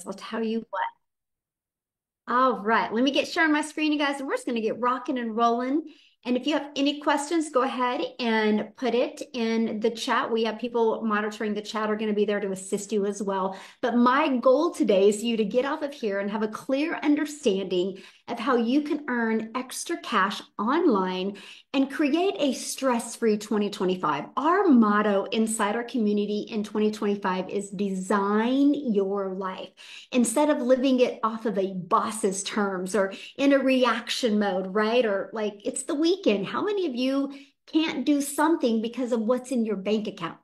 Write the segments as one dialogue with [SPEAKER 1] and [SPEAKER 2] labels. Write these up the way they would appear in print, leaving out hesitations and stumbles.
[SPEAKER 1] I'll tell you what. All right, let me get sharing my screen, you guys, and we're just going to get rocking and rolling. And if you have any questions, go ahead and put it in the chat. We have people monitoring the chat are going to be there to assist you as well. But my goal today is you to get off of here and have a clear understanding of how you can earn extra cash online and create a stress-free 2025. Our motto inside our community in 2025 is design your life. Instead of living it off of a boss's terms or in a reaction mode, right? Or like it's the weekend. How many of you can't do something because of what's in your bank account?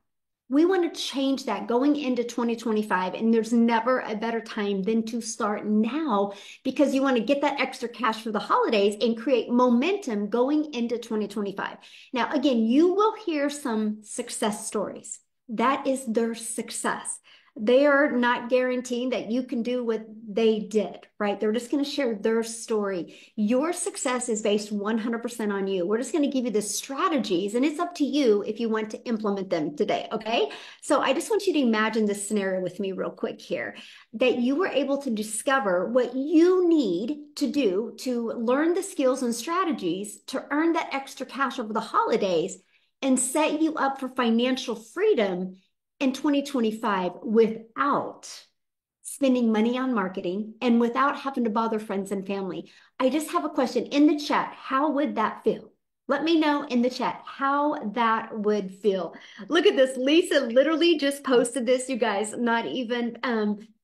[SPEAKER 1] We want to change that going into 2025. And there's never a better time than to start now because you want to get that extra cash for the holidays and create momentum going into 2025. Now, again, you will hear some success stories. That is their success. They are not guaranteeing that you can do what they did, right? They're just going to share their story. Your success is based 100% on you. We're just going to give you the strategies, and it's up to you if you want to implement them today, okay? So I just want you to imagine this scenario with me real quick here, that you were able to discover what you need to do to learn the skills and strategies to earn that extra cash over the holidays and set you up for financial freedom in 2025 without spending money on marketing and without having to bother friends and family. I just have a question in the chat. How would that feel? Let me know in the chat how that would feel. Look at this. Lisa literally just posted this, you guys, not even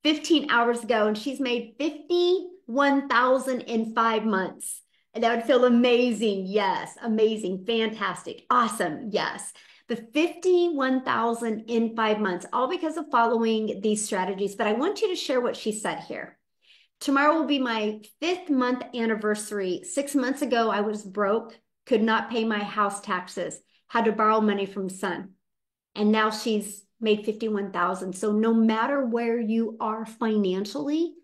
[SPEAKER 1] 15 hours ago, and she's made 51,000 in 5 months. And that would feel amazing. Yes, amazing, fantastic, awesome. Yes. The 51,000 in 5 months, all because of following these strategies. But I want you to share what she said here. Tomorrow will be my 5th-month anniversary. 6 months ago, I was broke, could not pay my house taxes, had to borrow money from son. And now she's made 51,000. So no matter where you are financially,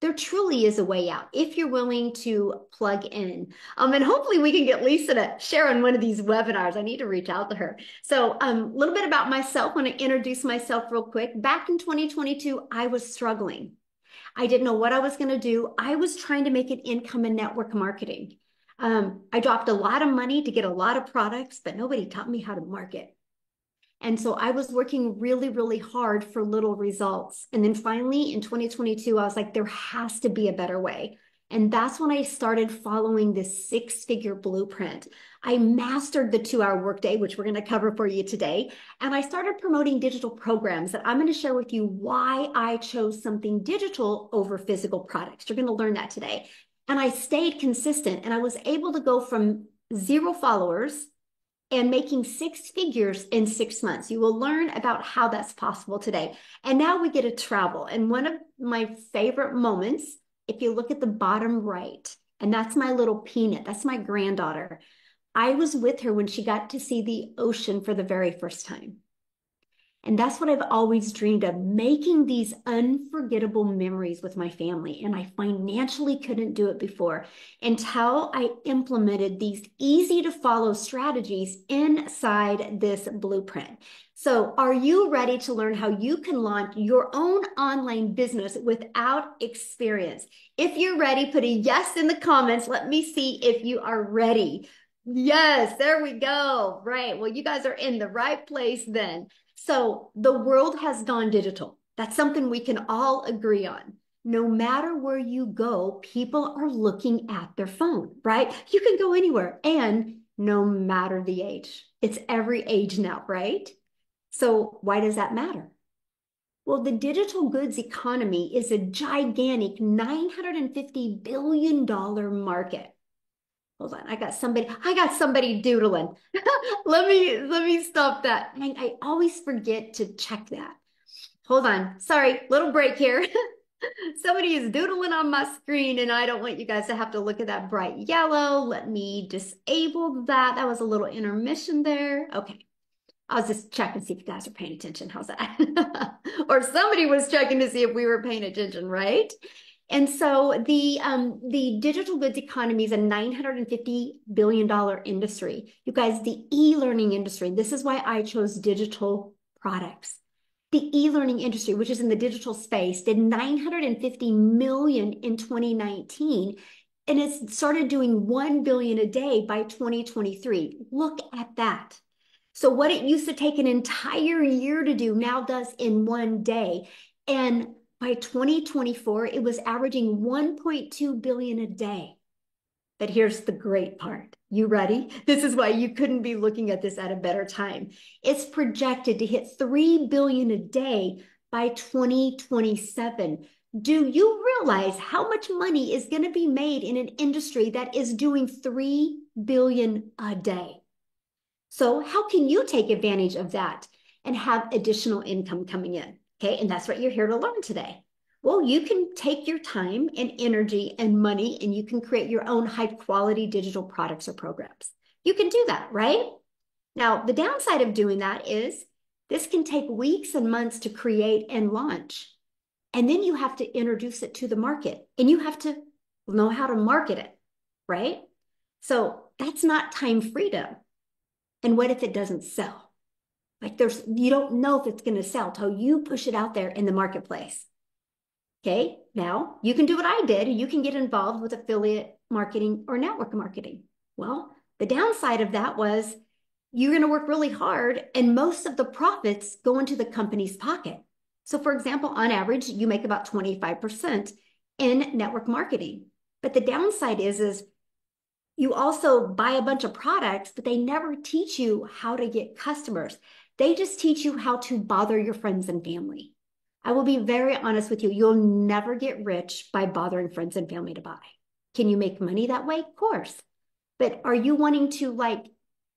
[SPEAKER 1] there truly is a way out if you're willing to plug in. And hopefully we can get Lisa to share on one of these webinars. I need to reach out to her. So a little bit about myself. I want to introduce myself real quick. Back in 2022, I was struggling. I didn't know what I was going to do. I was trying to make an income in network marketing. I dropped a lot of money to get a lot of products, but nobody taught me how to market. And so I was working really, really hard for little results. And then finally in 2022, I was like, there has to be a better way. And that's when I started following this 6-figure blueprint. I mastered the 2-hour workday, which we're going to cover for you today. And I started promoting digital programs that I'm going to share with you why I chose something digital over physical products. You're going to learn that today. And I stayed consistent and I was able to go from 0 followers and making 6 figures in 6 months. You will learn about how that's possible today. And now we get to travel. And one of my favorite moments, if you look at the bottom right, and that's my little Peanut, that's my granddaughter. I was with her when she got to see the ocean for the very first time. And that's what I've always dreamed of, making these unforgettable memories with my family. And I financially couldn't do it before until I implemented these easy to follow strategies inside this blueprint. So are you ready to learn how you can launch your own online business without experience? If you're ready, put a yes in the comments. Let me see if you are ready. Yes, there we go. Right. Well, you guys are in the right place then. So the world has gone digital. That's something we can all agree on. No matter where you go, people are looking at their phone, right? You can go anywhere and no matter the age. It's every age now, right? So why does that matter? Well, the digital goods economy is a gigantic $950 billion market. Hold on, I got somebody doodling. let me stop that. I always forget to check that. Hold on. Sorry, little break here. Somebody is doodling on my screen and I don't want you guys to have to look at that bright yellow. Let me disable that. That was a little intermission there. Okay. I was just checking to see if you guys are paying attention. How's that? Or somebody was checking to see if we were paying attention, right? And so the digital goods economy is a $950 billion industry. You guys, the e-learning industry, this is why I chose digital products. The e-learning industry, which is in the digital space, did 950 million in 2019, and it started doing 1 billion a day by 2023. Look at that. So what it used to take an entire year to do now does in one day. And by 2024, it was averaging 1.2 billion a day. But here's the great part. You ready? This is why you couldn't be looking at this at a better time. It's projected to hit 3 billion a day by 2027. Do you realize how much money is going to be made in an industry that is doing 3 billion a day? So how can you take advantage of that and have additional income coming in? Okay, and that's what you're here to learn today. Well, you can take your time and energy and money and you can create your own high quality digital products or programs. You can do that, right? Now, the downside of doing that is this can take weeks and months to create and launch. And then you have to introduce it to the market and you have to know how to market it, right? So that's not time freedom. And what if it doesn't sell? Like you don't know if it's going to sell till you push it out there in the marketplace. Okay, now you can do what I did. You can get involved with affiliate marketing or network marketing. Well, the downside of that was you're going to work really hard and most of the profits go into the company's pocket. So for example, on average, you make about 25% in network marketing. But the downside is you also buy a bunch of products, but they never teach you how to get customers. They just teach you how to bother your friends and family. I will be very honest with you. You'll never get rich by bothering friends and family to buy. Can you make money that way? Of course. But are you wanting to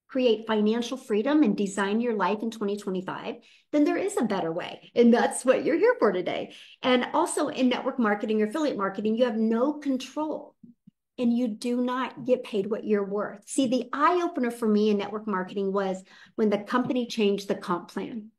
[SPEAKER 1] create financial freedom and design your life in 2025? Then there is a better way. And that's what you're here for today. And also in network marketing or affiliate marketing, you have no control and you do not get paid what you're worth. See, the eye opener for me in network marketing was when the company changed the comp plan.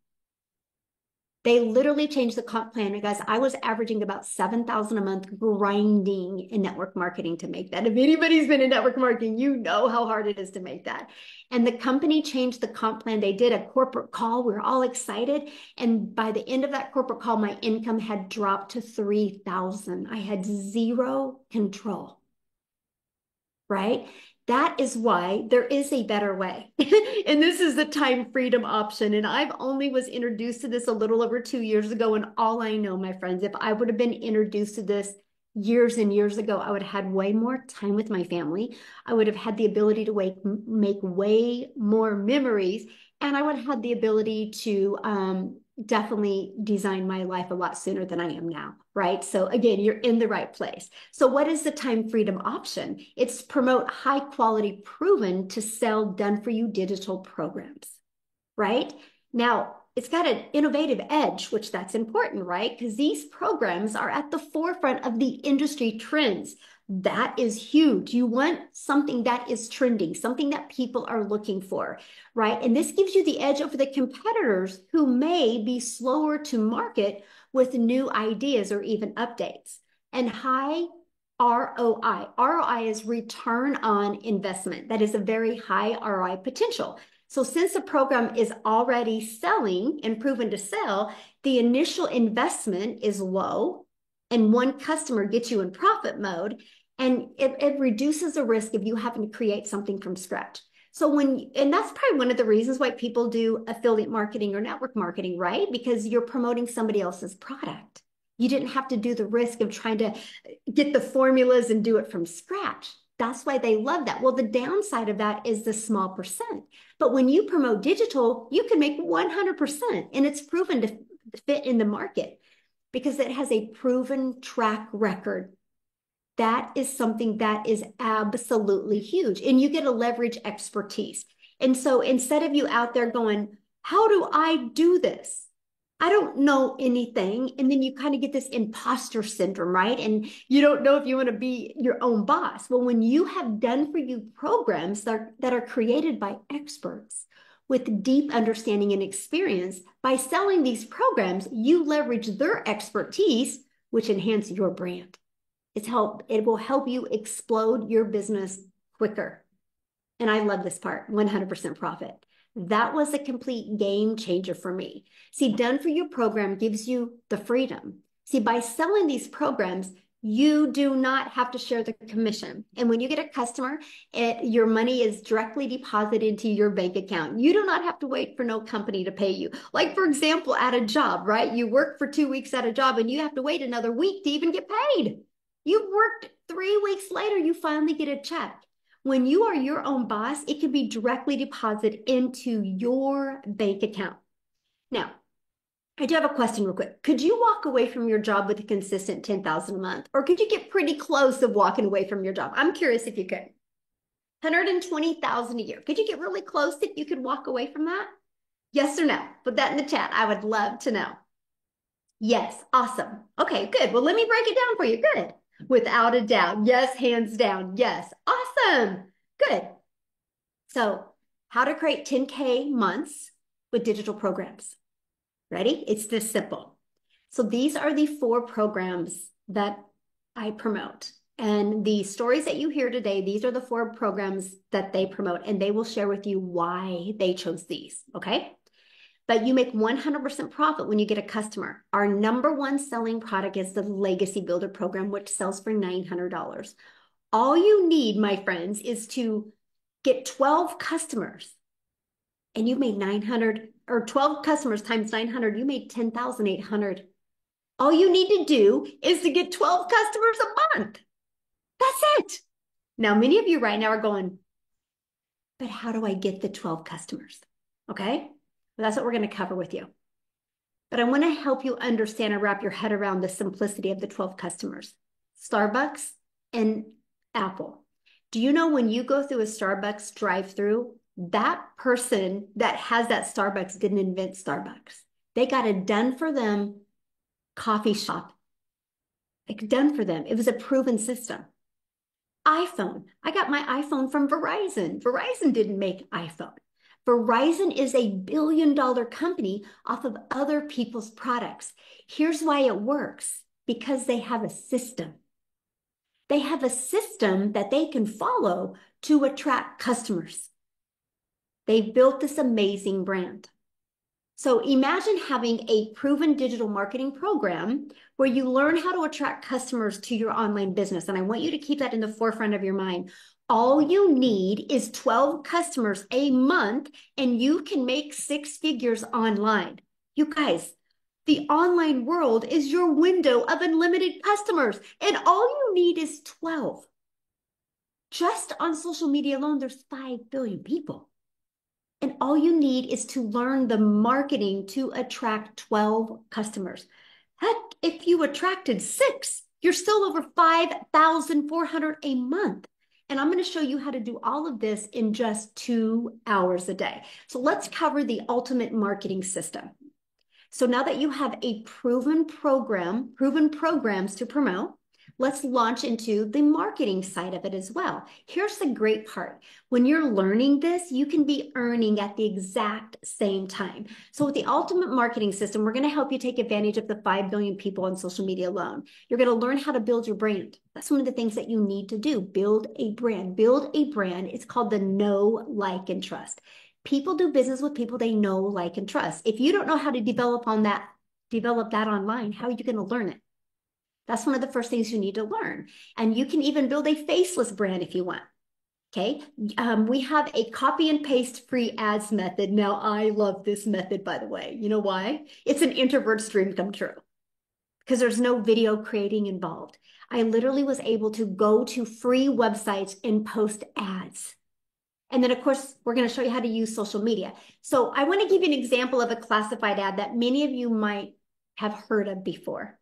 [SPEAKER 1] They literally changed the comp plan because I was averaging about 7,000 a month grinding in network marketing to make that. If anybody's been in network marketing, you know how hard it is to make that. And the company changed the comp plan. They did a corporate call. We were all excited. And by the end of that corporate call, my income had dropped to 3,000. I had zero control, right? That is why there is a better way. And this is the time freedom option. And I've only was introduced to this a little over 2 years ago. And all I know, my friends, if I would have been introduced to this years and years ago, I would have had way more time with my family. I would have had the ability to make way more memories. And I would have had the ability to definitely design my life a lot sooner than I am now, right? So again, you're in the right place. So what is the time freedom option? It's promote high quality, proven to sell, done for you digital programs, right? Now, it's got an innovative edge, which that's important, right? Because these programs are at the forefront of the industry trends. That is huge. You want something that is trending, something that people are looking for, right? And this gives you the edge over the competitors who may be slower to market with new ideas or even updates. And high ROI. ROI is return on investment. That is a very high ROI potential. So since the program is already selling and proven to sell, the initial investment is low and one customer gets you in profit mode, and it reduces the risk of you having to create something from scratch. So and that's probably one of the reasons why people do affiliate marketing or network marketing, right? Because you're promoting somebody else's product. You didn't have to do the risk of trying to get the formulas and do it from scratch. That's why they love that. Well, the downside of that is the small percent. But when you promote digital, you can make 100%, and it's proven to fit in the market because it has a proven track record. That is something that is absolutely huge, and you get to leverage expertise. And so instead of you out there going, how do I do this? I don't know anything. And then you kind of get this imposter syndrome, right? And you don't know if you want to be your own boss. Well, when you have done for you programs that are created by experts with deep understanding and experience, by selling these programs, you leverage their expertise, which enhance your brand. It will help you explode your business quicker. And I love this part, 100% profit. That was a complete game changer for me. See, Done For You program gives you the freedom. See, by selling these programs, you do not have to share the commission. And when you get a customer, your money is directly deposited into your bank account. You do not have to wait for no company to pay you. Like, for example, at a job, right? You work for 2 weeks at a job and you have to wait another week to even get paid. You worked 3 weeks later, you finally get a check. When you are your own boss, it can be directly deposited into your bank account. Now, I do have a question real quick. Could you walk away from your job with a consistent 10,000 a month? Or could you get pretty close of walking away from your job? I'm curious if you could. 120,000 a year. Could you get really close if you could walk away from that? Yes or no? Put that in the chat. I would love to know. Yes, awesome. Okay, good. Well, let me break it down for you. Good. Without a doubt. Yes, hands down. Yes. Awesome. Good. So, how to create 10K months with digital programs. Ready? It's this simple. So these are the 4 programs that I promote. And the stories that you hear today, these are the 4 programs that they promote, and they will share with you why they chose these, okay? But you make 100% profit when you get a customer. Our #1 selling product is the Legacy Builder program, which sells for $900. All you need, my friends, is to get 12 customers, and you made 900, or 12 customers times 900, you made 10,800. All you need to do is to get 12 customers a month. That's it. Now, many of you right now are going, but how do I get the 12 customers? Okay, well, that's what we're going to cover with you. But I want to help you understand and wrap your head around the simplicity of the 12 customers. Starbucks and Apple. Do you know when you go through a Starbucks drive-through, that person that has that Starbucks didn't invent Starbucks. They got a done for them coffee shop. Like, done for them. It was a proven system. iPhone. I got my iPhone from Verizon. Verizon didn't make iPhone. Verizon is a billion-dollar company off of other people's products. Here's why it works. Because they have a system. They have a system that they can follow to attract customers. They've built this amazing brand. So imagine having a proven digital marketing program where you learn how to attract customers to your online business. And I want you to keep that in the forefront of your mind. All you need is 12 customers a month, and you can make 6 figures online. You guys, the online world is your window of unlimited customers, and all you need is 12. Just on social media alone, there's 5 billion people. And all you need is to learn the marketing to attract 12 customers. Heck, if you attracted 6, you're still over 5,400 a month. And I'm going to show you how to do all of this in just 2 hours a day. So let's cover the ultimate marketing system. So now that you have a proven programs to promote, let's launch into the marketing side of it as well. Here's the great part. When you're learning this, you can be earning at the exact same time. So with the ultimate marketing system, we're going to help you take advantage of the 5 billion people on social media alone. You're going to learn how to build your brand. That's one of the things that you need to do. Build a brand. Build a brand. It's called the know, like, and trust. People do business with people they know, like, and trust. If you don't know how to develop that online, how are you going to learn it? That's one of the first things you need to learn. And you can even build a faceless brand if you want. Okay. We have a copy and paste free ads method. Now, I love this method, by the way. You know why? It's an introvert's dream come true because there's no video creating involved. I literally was able to go to free websites and post ads. And then, of course, we're going to show you how to use social media. So I want to give you an example of a classified ad that many of you might have heard of before.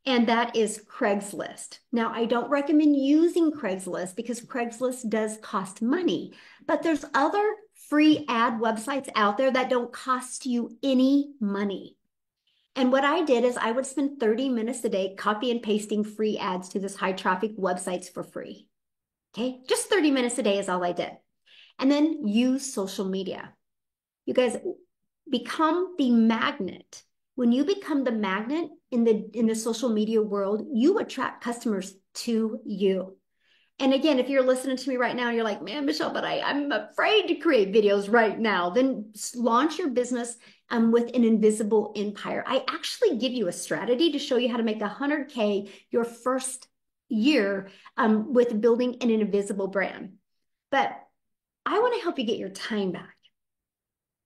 [SPEAKER 1] And that is Craigslist. Now, I don't recommend using Craigslist because Craigslist does cost money, but there's other free ad websites out there that don't cost you any money. And what I did is I would spend 30 minutes a day copy and pasting free ads to this high traffic websites for free. Okay, just 30 minutes a day is all I did. And then use social media. You guys become the magnet. When you become the magnet in the social media world, you attract customers to you. And again, if you're listening to me right now, you're like, man, Michelle, but I'm afraid to create videos right now. Then launch your business with an invisible empire. I actually give you a strategy to show you how to make 100K your first year with building an invisible brand. But I want to help you get your time back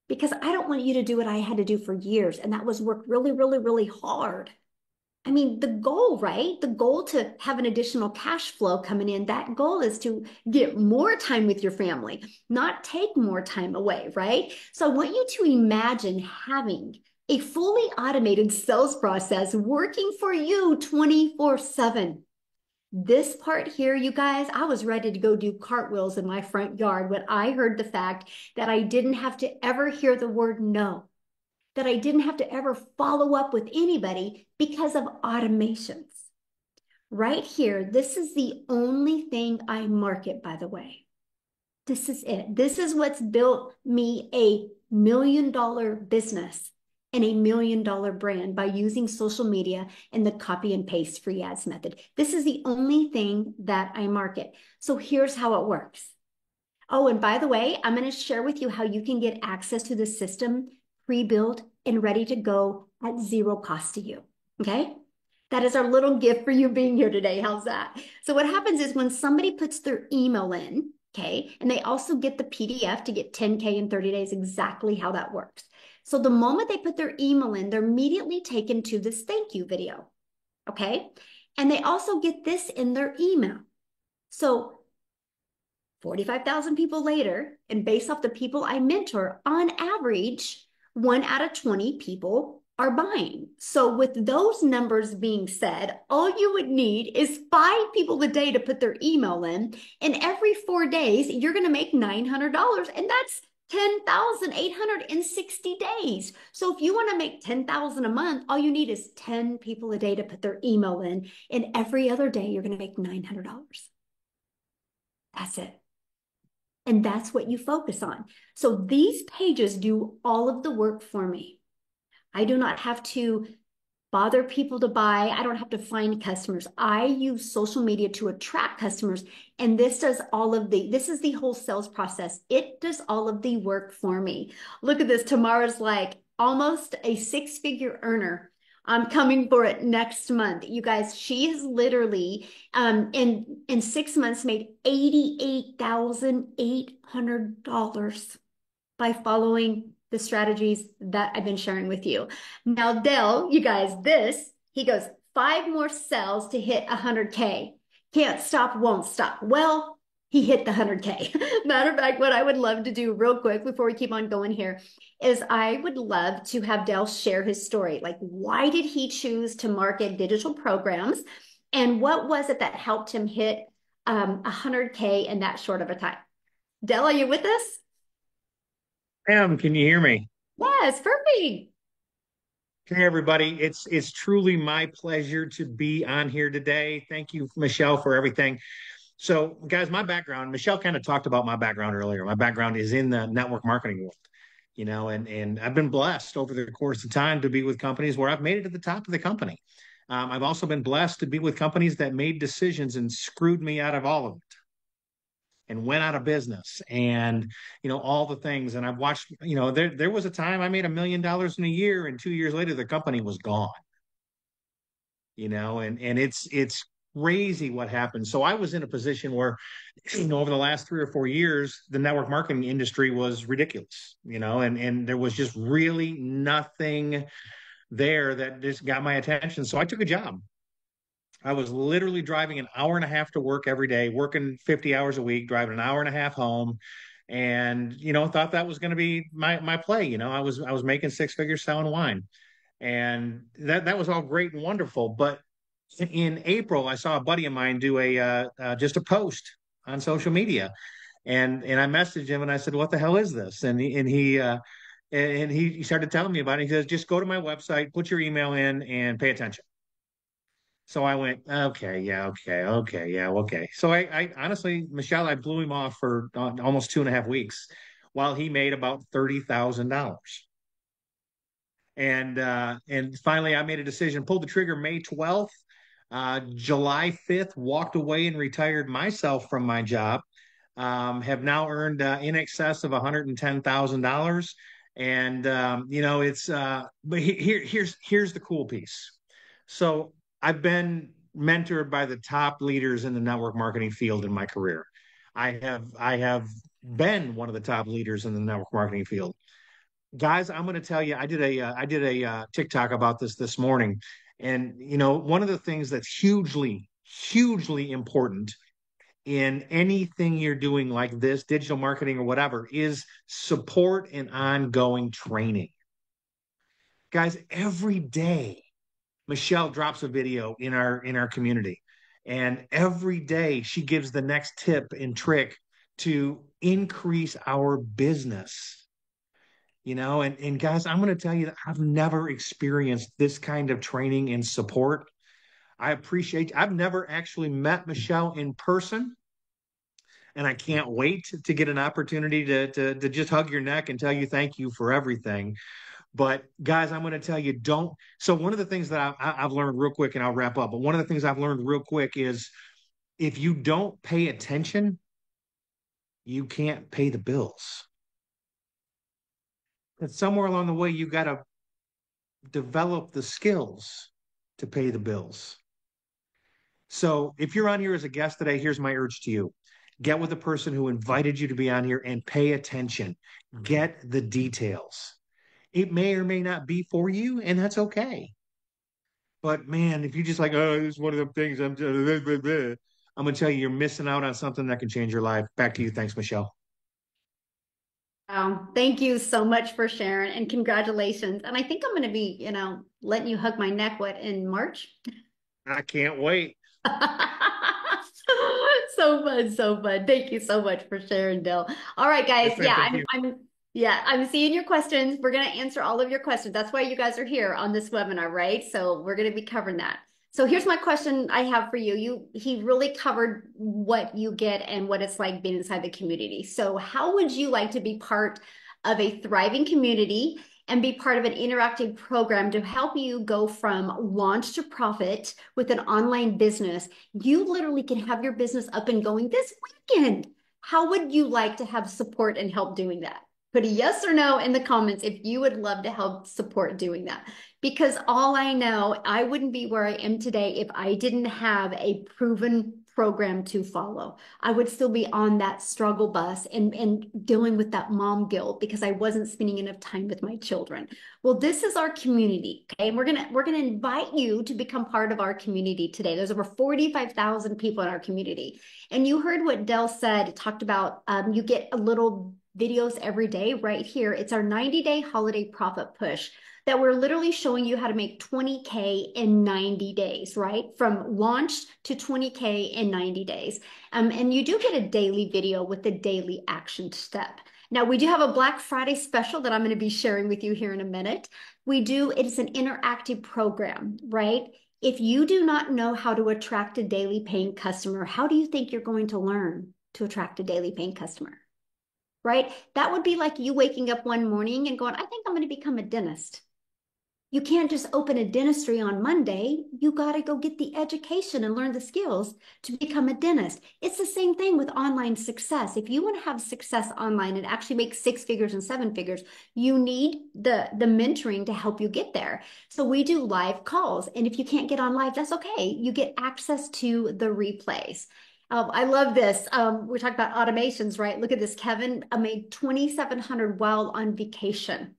[SPEAKER 1] because I don't want you to do what I had to do for years, and that was work really, really, really hard. I mean, the goal, right? The goal to have an additional cash flow coming in, that goal is to get more time with your family, not take more time away, right? So I want you to imagine having a fully automated sales process working for you 24/7. This part here, you guys, I was ready to go do cartwheels in my front yard when I heard the fact that I didn't have to ever hear the word no, that I didn't have to ever follow up with anybody because of automations. Right here, this is the only thing I market, by the way. This is it. This is what's built me a $1 million business and a $1 million brand by using social media and the copy and paste free ads method. This is the only thing that I market. So here's how it works. Oh, and by the way, I'm going to share with you how you can get access to the system pre-built and ready to go at zero cost to you. Okay? That is our little gift for you being here today. How's that? So what happens is when somebody puts their email in, okay, and they also get the PDF to get 10K in 30 days, exactly how that works. So the moment they put their email in, they're immediately taken to this thank you video, okay? And they also get this in their email. So 45,000 people later, and based off the people I mentor, on average, 1 out of 20 people are buying. So with those numbers being said, all you would need is 5 people a day to put their email in. And every 4 days, you're going to make $900. And that's 10,860 days. So if you want to make 10,000 a month, all you need is 10 people a day to put their email in. And every other day, you're going to make $900. That's it. And that's what you focus on. So these pages do all of the work for me. I do not have to bother people to buy. I don't have to find customers. I use social media to attract customers. And this does this is the whole sales process. It does all of the work for me. Look at this. Tamara's like almost a 6-figure earner. I'm coming for it next month. You guys, she has literally in 6 months made $88,800 by following the strategies that I've been sharing with you. Now, Dell, you guys, he goes, 5 more sales to hit 100K. Can't stop, won't stop. Well, he hit the 100K. Matter of fact, what I would love to do real quick before we keep on going here is I would love to have Dell share his story. Like, why did he choose to market digital programs? And what was it that helped him hit 100K in that short of a time? Dell, are you with us?
[SPEAKER 2] Pam, can you hear me?
[SPEAKER 1] Yes, perfect.
[SPEAKER 2] Hey, everybody. It's truly my pleasure to be on here today. Thank you, Michelle, for everything. So, guys, my background, Michelle kind of talked about my background earlier. My background is in the network marketing world, and I've been blessed over the course of time to be with companies where I've made it to the top of the company. I've also been blessed to be with companies that made decisions and screwed me out of all of it and went out of business and all the things. And I've watched, there was a time I made $1 million in a year, and 2 years later the company was gone. And it's crazy what happened. So I was in a position where over the last 3 or 4 years the network marketing industry was ridiculous, and there was just really nothing there that just got my attention. So I took a job. I was literally driving an hour and a half to work every day, working 50 hours a week, driving an hour and a half home, and thought that was going to be my play. I was making 6 figures selling wine, and that was all great and wonderful. But in April, I saw a buddy of mine do a just a post on social media, and I messaged him and I said, "What the hell is this?" And he started telling me about it. He says, "Just go to my website, put your email in, and pay attention." So I went, okay, yeah, okay, okay, yeah, okay. So I honestly, Michelle, I blew him off for almost 2.5 weeks while he made about $30,000. And finally I made a decision, pulled the trigger May 12th. July 5th, walked away and retired myself from my job. Have now earned in excess of $110,000. And it's but here's the cool piece. So I've been mentored by the top leaders in the network marketing field in my career. I have been one of the top leaders in the network marketing field. Guys, I'm going to tell you, I did a TikTok about this morning, and one of the things that's hugely important in anything you're doing like this, digital marketing or whatever, is support and ongoing training. Guys, every day Michelle drops a video in our community, and every day she gives the next tip and trick to increase our business. And guys, I'm going to tell you that I've never experienced this kind of training and support. I've never actually met Michelle in person, and I can't wait to get an opportunity to just hug your neck and tell you thank you for everything. But guys, I'm going to tell you, don't. So one of the things that I've learned real quick, and I'll wrap up. But one of the things I've learned real quick is if you don't pay attention, you can't pay the bills. And somewhere along the way, you got to develop the skills to pay the bills. So if you're on here as a guest today, here's my urge to you. Get with the person who invited you to be on here and pay attention. Get the details. It may or may not be for you, and that's okay. But man, if you just like, oh, this is one of them things, I'm going to tell you, you're missing out on something that can change your life. Back to you. Thanks, Michelle.
[SPEAKER 1] Thank you so much for sharing and congratulations. And I think I'm going to be, letting you hug my neck, what, in March?
[SPEAKER 2] I can't wait.
[SPEAKER 1] So fun, so fun. Thank you so much for sharing, Dill. All right, guys.
[SPEAKER 2] Yes, ma'am.
[SPEAKER 1] Yeah,
[SPEAKER 2] Thank you.
[SPEAKER 1] I'm seeing your questions. We're gonna answer all of your questions. That's why you guys are here on this webinar, right? So we're gonna be covering that. So here's my question I have for you. He really covered what you get and what it's like being inside the community. So how would you like to be part of a thriving community and be part of an interactive program to help you go from launch to profit with an online business? You literally can have your business up and going this weekend. How would you like to have support and help doing that? Put a yes or no in the comments if you would love to help support doing that. Because all I know, I wouldn't be where I am today if I didn't have a proven program to follow. I would still be on that struggle bus and dealing with that mom guilt because I wasn't spending enough time with my children. Well, this is our community, okay? And we're gonna invite you to become part of our community today. There's over 45,000 people in our community. And you heard what Dell said, talked about you get a little videos every day right here. It's our 90-day holiday profit push that we're literally showing you how to make 20K in 90 days, right? From launch to 20K in 90 days. And you do get a daily video with the daily action step. Now, we do have a Black Friday special that I'm going to be sharing with you here in a minute. It's an interactive program, right? If you do not know how to attract a daily paying customer, how do you think you're going to learn to attract a daily paying customer? Right? That would be like you waking up one morning and going, I think I'm going to become a dentist. You can't just open a dentistry on Monday. You got to go get the education and learn the skills to become a dentist. It's the same thing with online success. If you want to have success online and actually make 6 figures and 7 figures, you need the mentoring to help you get there. So we do live calls. And if you can't get on live, that's okay. You get access to the replays. I love this. We talked about automations, right? Look at this. Kevin made 2,700 while on vacation.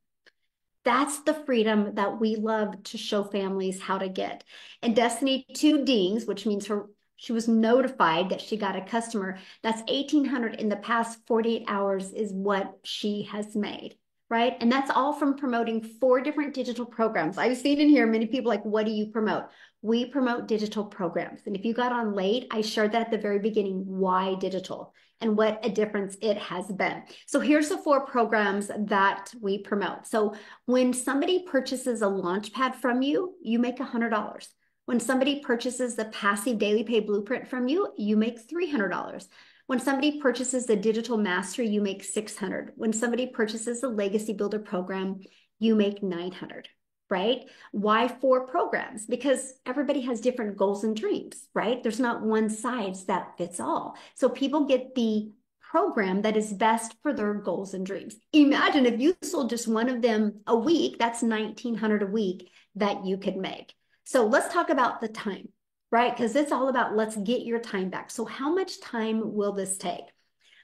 [SPEAKER 1] That's the freedom that we love to show families how to get. And Destiny 2 dings, which means she was notified that she got a customer. That's 1,800 in the past 48 hours is what she has made, right? And that's all from promoting 4 different digital programs. I've seen in here many people like, what do you promote? We promote digital programs. And if you got on late, I shared that at the very beginning, why digital and what a difference it has been. So here's the 4 programs that we promote. So when somebody purchases a Launchpad from you, you make $100. When somebody purchases the Passive Daily Pay Blueprint from you, you make $300. When somebody purchases the Digital Mastery, you make $600. When somebody purchases the Legacy Builder program, you make $900. right? Why four programs? Because everybody has different goals and dreams, right? There's not one size that fits all. So people get the program that is best for their goals and dreams. Imagine if you sold just one of them a week, that's 1900 a week that you could make. So let's talk about the time, right? Because it's all about let's get your time back. So how much time will this take?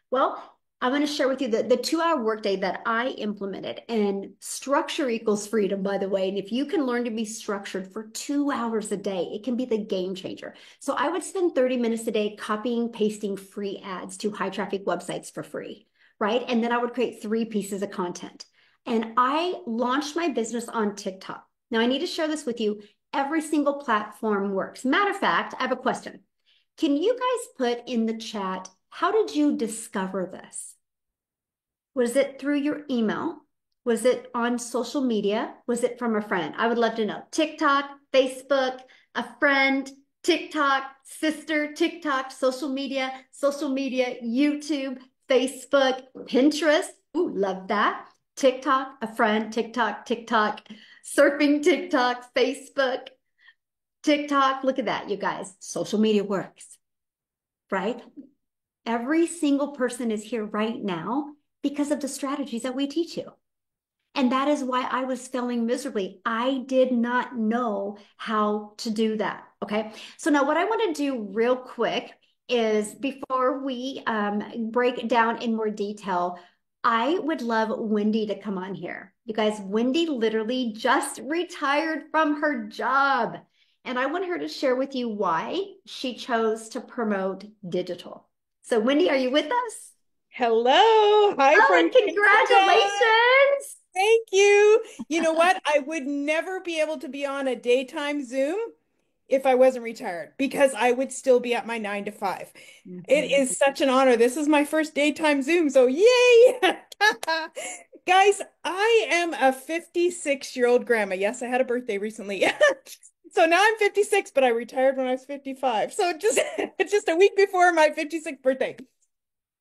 [SPEAKER 1] Well, I'm going to share with you the 2 hour workday that I implemented. And structure equals freedom, by the way. And if you can learn to be structured for 2 hours a day, it can be the game changer. So I would spend 30 minutes a day copying, pasting free ads to high traffic websites for free, right? And then I would create 3 pieces of content. And I launched my business on TikTok. Now I need to share this with you. Every single platform works. Matter of fact, I have a question. Can you guys put in the chat, how did you discover this? Was it through your email? Was it on social media? Was it from a friend? I would love to know. TikTok, Facebook, a friend, TikTok, sister, TikTok, social media, YouTube, Facebook, Pinterest. Ooh, love that. TikTok, a friend, TikTok, surfing TikTok, Facebook, TikTok. Look at that, you guys. Social media works, right? Every single person is here right now because of the strategies that we teach you. And that is why I was failing miserably. I did not know how to do that. Okay. So now what I want to do real quick is before we break down in more detail, I would love Wendy to come on here. You guys, Wendy literally just retired from her job. And I want her to share with you why she chose to promote digital. So, Wendy, are you with us?
[SPEAKER 3] Hello. Hi
[SPEAKER 1] Oh,
[SPEAKER 3] from
[SPEAKER 1] and
[SPEAKER 3] Canada.
[SPEAKER 1] congratulations.
[SPEAKER 3] Thank you. You know what? I would never be able to be on a daytime Zoom if I wasn't retired because I would still be at my 9 to 5. It
[SPEAKER 1] Mhm.
[SPEAKER 3] is such an honor. This is my first daytime Zoom, so yay! Guys, I am a 56-year-old grandma. Yes, I had a birthday recently. So now I'm 56, but I retired when I was 55. So just it's just a week before my 56th birthday.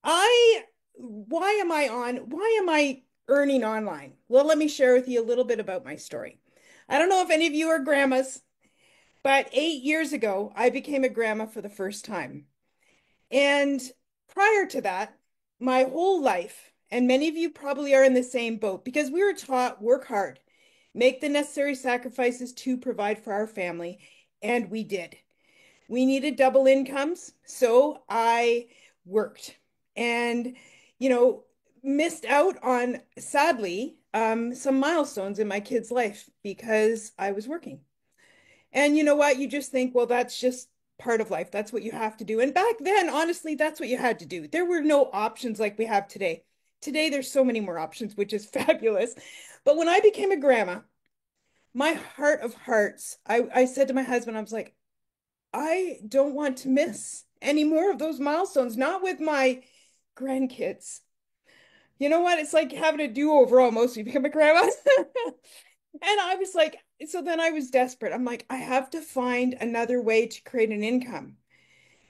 [SPEAKER 3] I, why am I earning online? Well, let me share with you a little bit about my story. I don't know if any of you are grandmas, but 8 years ago, I became a grandma for the first time. And prior to that, my whole life, and many of you probably are in the same boat because we were taught work hard, make the necessary sacrifices to provide for our family, and we did. We needed double incomes, so I worked and, you know, missed out on, sadly, some milestones in my kid's life because I was working. And you know what? You just think, well, that's just part of life. That's what you have to do. And back then, honestly, that's what you had to do. There were no options like we have today. Today, there's so many more options, which is fabulous. But when I became a grandma, my heart of hearts, I said to my husband, I was like, I don't want to miss any more of those milestones, not with my grandkids. You know what? It's like having a do-over almost. You become a grandma. And I was like, so then I was desperate. I'm like, I have to find another way to create an income.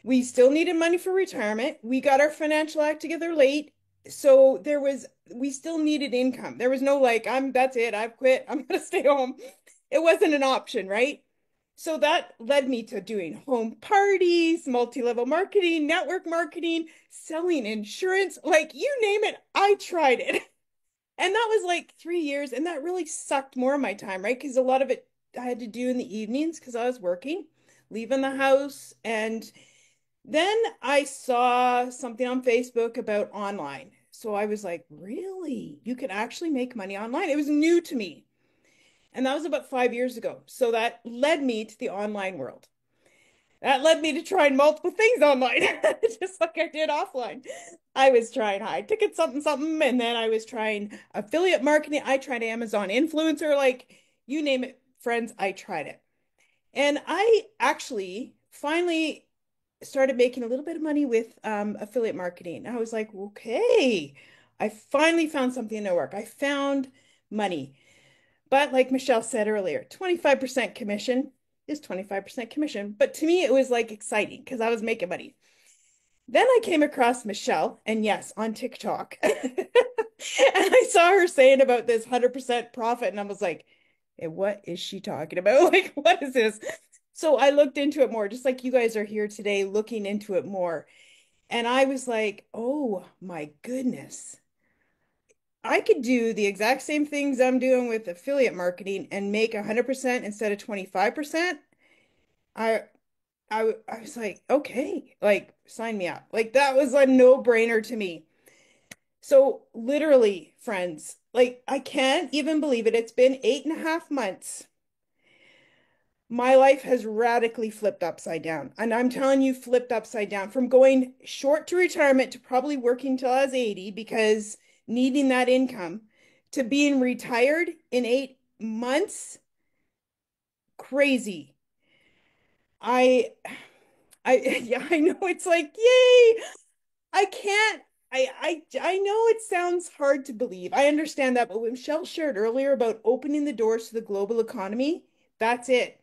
[SPEAKER 3] We still needed money for retirement. We got our financial act together late. So we still needed income. There was no like, that's it. I've quit. I'm going to stay home. It wasn't an option, right? So that led me to doing home parties, multi-level marketing, network marketing, selling insurance, like you name it, I tried it. And that was like 3 years, and that really sucked more of my time, right? Because a lot of it I had to do in the evenings because I was working, leaving the house. And then I saw something on Facebook about online. So I was like, really? You can actually make money online? It was new to me. And that was about 5 years ago. So that led me to the online world. That led me to trying multiple things online, just like I did offline. I was trying high ticket something, something, and then I was trying affiliate marketing. I tried Amazon influencer, like you name it, friends, I tried it. And I actually finally started making a little bit of money with affiliate marketing. I was like, okay, I finally found something to work. I found money. But like Michelle said earlier, 25% commission is 25% commission. But to me, it was like exciting because I was making money. Then I came across Michelle, and yes, on TikTok. And I saw her saying about this 100% profit, and I was like, And what is she talking about? Like, what is this? So I looked into it more, just like you guys are here today looking into it more. And I was like, oh my goodness. I could do the exact same things I'm doing with affiliate marketing and make 100% instead of 25%. I I was like, okay, like sign me up. Like that was a no-brainer to me. So literally, friends, like I can't even believe it. It's been 8.5 months. My life has radically flipped upside down. And I'm telling you, flipped upside down from going short to retirement to probably working till I was 80 because needing that income to being retired in 8 months. Crazy. I yeah, I know it's like, yay. I can't. I know it sounds hard to believe. I understand that, but when Michelle shared earlier about opening the doors to the global economy, that's it.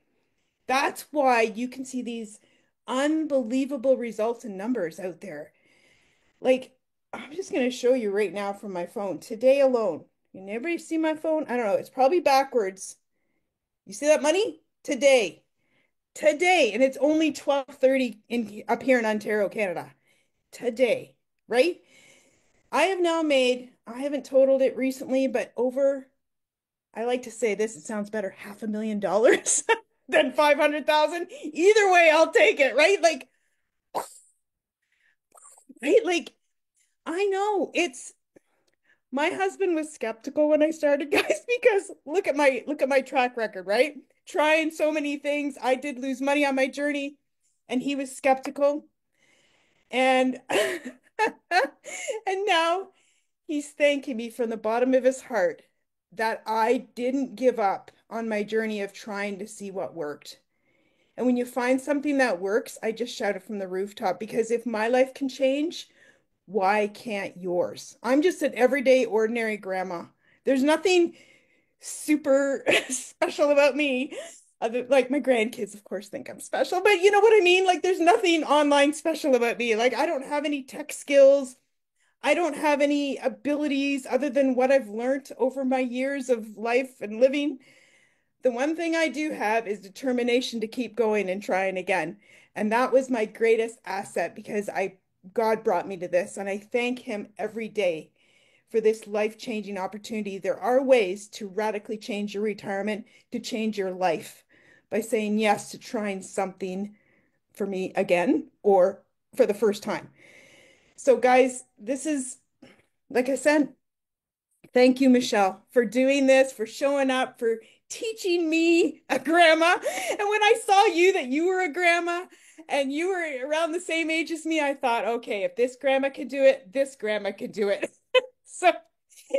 [SPEAKER 3] That's why you can see these unbelievable results and numbers out there. Like, I'm just going to show you right now from my phone today alone. Can everybody see my phone? I don't know. It's probably backwards. You see that money? Today, and it's only 12:30 in up here in Ontario, Canada. Today, right? I have now made, I haven't totaled it recently, but over, I like to say this, it sounds better, $500,000 than 500,000. Either way, I'll take it, right? Like, right? Like, I know it's my husband was skeptical when I started, guys, because look at my track record, right? Trying so many things. I did lose money on my journey, and he was skeptical. And and now he's thanking me from the bottom of his heart that I didn't give up on my journey of trying to see what worked. And when you find something that works, I just shout it from the rooftop because if my life can change, why can't yours? I'm just an everyday, ordinary grandma. There's nothing super special about me. Like my grandkids, of course, think I'm special, but you know what I mean? Like there's nothing online special about me. Like I don't have any tech skills. I don't have any abilities other than what I've learned over my years of life and living. The one thing I do have is determination to keep going and trying again. And that was my greatest asset because God brought me to this and I thank him every day for this life-changing opportunity. There are ways to radically change your retirement, to change your life by saying yes to trying something for me again or for the first time. So guys, this is like I said, thank you, Michelle, for doing this, for showing up, for teaching me a grandma. And when I saw you that you were a grandma and you were around the same age as me, I thought, okay, if this grandma can do it, this grandma can do it. So,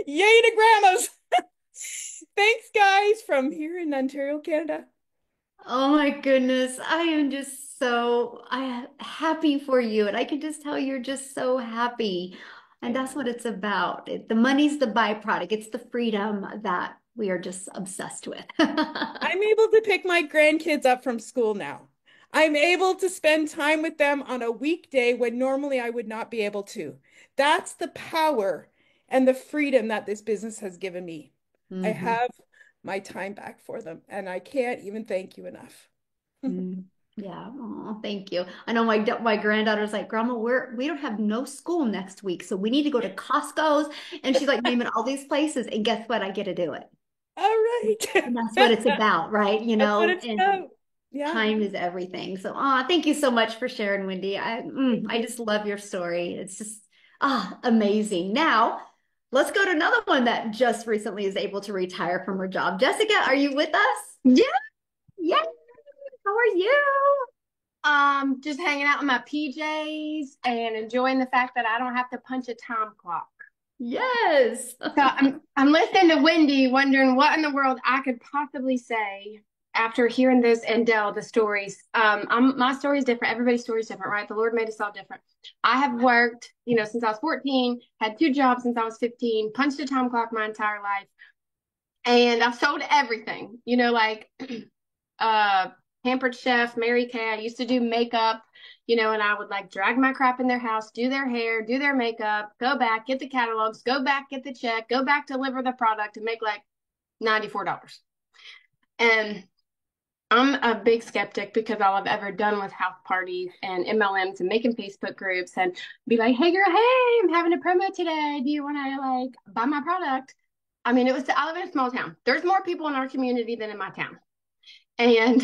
[SPEAKER 3] yay to grandmas. Thanks, guys, from here in Ontario, Canada.
[SPEAKER 1] Oh my goodness. I am just so happy for you. And I can just tell you're just so happy. And
[SPEAKER 3] Thank
[SPEAKER 1] that's what it's about. The money's the byproduct. It's the freedom that we are just obsessed with.
[SPEAKER 3] I'm able to pick my grandkids up from school now. I'm able to spend time with them on a weekday when normally I would not be able to. That's the power and the freedom that this business has given me. I
[SPEAKER 1] hmm
[SPEAKER 3] have my time back for them, and I can't even thank you enough.
[SPEAKER 1] Mm. Yeah. Oh, thank you. I know my granddaughter's like, Grandma, we don't have no school next week, so we need to go to Costco's. And she's like naming all these places. And guess what? I get to do it.
[SPEAKER 3] All right.
[SPEAKER 1] And that's what it's about, right?
[SPEAKER 3] That's what it's
[SPEAKER 1] And
[SPEAKER 3] about. Yeah.
[SPEAKER 1] time is everything. So, thank you so much for sharing, Wendy.
[SPEAKER 3] Thank
[SPEAKER 1] I
[SPEAKER 3] you.
[SPEAKER 1] just love your story. It's just amazing. Now, let's go to another one that just recently is able to retire from her job. Jessica, are you with us?
[SPEAKER 4] Yeah,
[SPEAKER 1] Yeah. How are you?
[SPEAKER 4] just hanging out in my PJs and enjoying the fact that I don't have to punch a time clock.
[SPEAKER 1] Yes.
[SPEAKER 4] So I'm listening to Wendy, wondering what in the world I could possibly say after hearing this and Dell the stories. My story is different. Everybody's story is different, right? The Lord made us all different. I have worked, since I was 14, had 2 jobs since I was 15, punched a time clock my entire life, and I've sold everything. Like Pampered Chef, Mary Kay. I used to do makeup, and I would like drag my crap in their house, do their hair, do their makeup, go back, get the catalogs, go back, get the check, go back, deliver the product, and make like $94. And I'm a big skeptic because all I've ever done was house parties and MLMs and making Facebook groups and be like, hey girl, hey, I'm having a promo today. Do you want to like buy my product? I mean, I live in a small town. There's more people in our community than in my town. And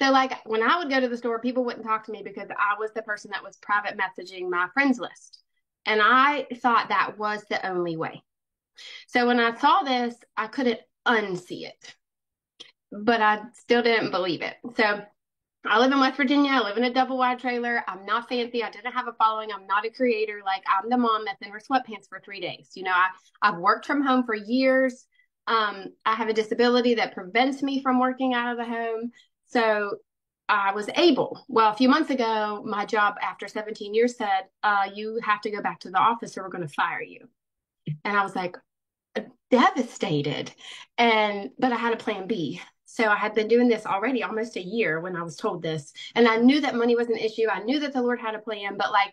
[SPEAKER 4] so like when I would go to the store, people wouldn't talk to me because I was the person that was private messaging my friends list. And I thought that was the only way. So when I saw this, I couldn't unsee it, but I still didn't believe it. So I live in West Virginia. I live in a double wide trailer. I'm not fancy. I didn't have a following. I'm not a creator. Like I'm the mom that's in her sweatpants for 3 days. You know, I've worked from home for years. I have a disability that prevents me from working out of the home. So I was able. Well, a few months ago, my job after 17 years said, you have to go back to the office or we're going to fire you. And I was like, devastated. But I had a plan B. So I had been doing this already almost a year when I was told this. And I knew that money was an issue. I knew that the Lord had a plan, but like,